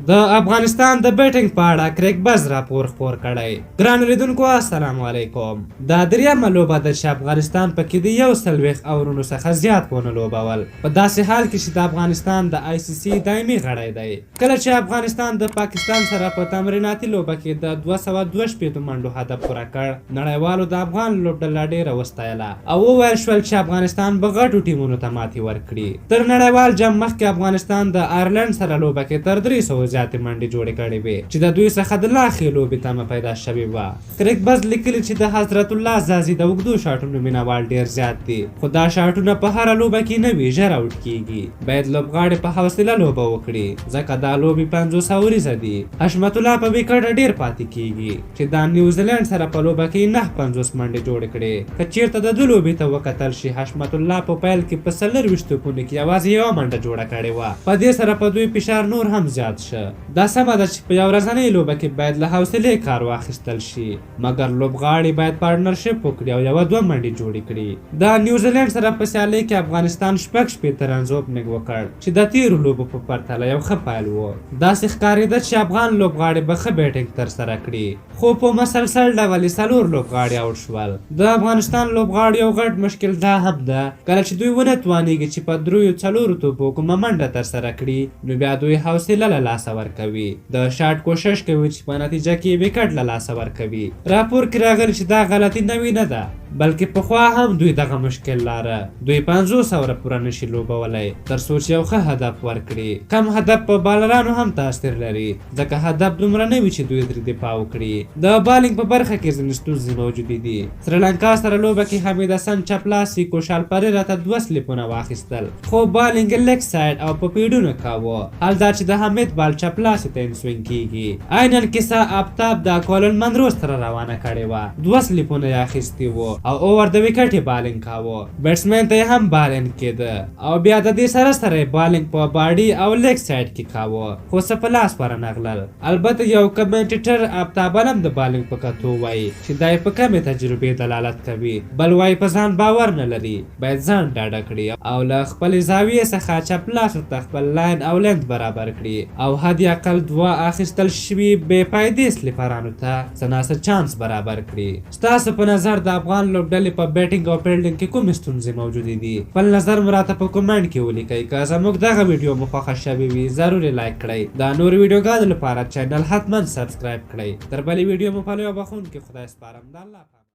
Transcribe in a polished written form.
د افغانستان د بیټینګ په اړه کریک بز راپور خپور کړی. ګرانو لیدونکو السلام علیکم. دا دریمه لوبه ده چې افغانستان پکې د 140 اورونو څخه زیات ونه لوبول، په داسې حال کې چې د افغانستان د ICC دایمي غړی دی. کله چې افغانستان د پاکستان سره په تمریناتي لوبه کې د 242 منډو هدف پوره کړ، نړیوالو د افغان لوبډله ډیره وستایله او وویل شول چې افغانستان به غټو ټیمونو ته ماتې ورکړي. تر نړیوال جام مخکې افغانستان د آیرلند سره لوبه کې تر 300 زیاتې منډې جوړې کړې وې چې د دوی څخه د لا ښې لوبې تمه پیدا شوې وه. کریک بز لیکلي چې د حضرت الله زازي د اوږدو شاټونو مینوال ډېر زیات دي، خو دا شاټونه په هره لوبه کې نه وي، ژر اوټ کیږي. باید لوبغاړي په حوصله لوبه وکړي ځکه دا لوبې 50 اوریزه دي. حشمت الله په وکټ ډېر پاتې کیږي چې د نیوزیلند سره په لوبه کې 50 منډې جوړې کړې. که چیرته د دوی لوبې ته وکتل شي، حشمت الله په پیل کې په 24 توپونو کې یوازې یوه منډه جوړه کړې وه. په دې سره په دوی فشار نور هم زیات شه. دا سمه ده چې په یو ورځنۍ لوبه کې باید له حوصلې کار واخیستل شي، مګر لوبغاړي باید پارټنرشپ وکړي او یوه دوه منډې جوړې کړي. د نیوزیلند سره په سیالۍ کې افغانستان 6 رنز اوپننګ وکړ چې د تیرو لوبو په پرتله یو ښه پیل و. داسې ښکارېده چې افغان لوبغاړي به ښه بیټینګ ترسره کړي، خو په مسلسل ډول یې 4 لوبغاړي اوټ شول. د افغانستان لوبغاړو یو غټ مشکل دا هم ده، کله چې دوی ونه توانېږي چې په 3-4 توپو کومه منډه ترسره کړي، نو بیا دوی حوصله له لاسه ورکوي، د شاټ کوشش کوي چې په نتیجه کې وکټ له لاسه ورکوي. راپور کې راغلی چې دا غلطي نوې نه ده، بلکې پخوا هم دوی دغه مشکل لاره. دوی 500 اوره پوره نشي لوبولی تر څو چې یو ښه هدف ورکړي. کم هدف په بالرانو هم تاثیر لري ځکه هدف دومره نه وي چې دوی ترې دفاع وکړي. د بالینګ په برخه کې ځینې ستونزې موجودې دي. سریلانکا سره لوبه کې حمید حسن چپلاسي کوشال پریرا ته 2 سلیپونه واخیستل، خو بالینګ لیګ سایډ او په پیډونو کاوه. حال دا چې د حمید بال چپلاسي ته انسوینګ کیږي. عینن کیسه آفتاب د کولن منرو سره روانه کړې وه، 2 سلیپونه یې اخیستي وو او اوور د وکټ یې بالینګ کاوه. بیټسمین ته هم بالینګ کېده او بیا د دې سره سره بالینګ په باډي او لیګ سایډ کې کاوه، خو څه په لاس ورنغلل. البته یو کمنټیټر آفتاب هم د بالینګ په کتو وایي چې دا یې په کمې تجربې دلالت کوي، بل وایي په ځان باور نه لري، باید ځان ډاډه کړي او له خپلې زاویې څخه چپلاسو ته خپل لاین او لینت برابر کړي او حد اقل 2 اخیستل شوي بې فایدې سلیپرانو ته څه ناڅه چانس برابر کړي. ستاسو په نظر د افغان لوبډلې په بیټینګ او فیلډینګ کې کومې ستونزې موجودې دي؟ خپل نظر مو راته په کومنټ کې ولیکئ. که زموږ دغه ویډیو مو خوښه شوې وي ضروري لایک کړئ. دا نور ویډیوګانو لپاره چینل حتما سبسکرایب کړئ. تر بلې ویډیو مو په لویه بخښونکي خدای سپارم. د الله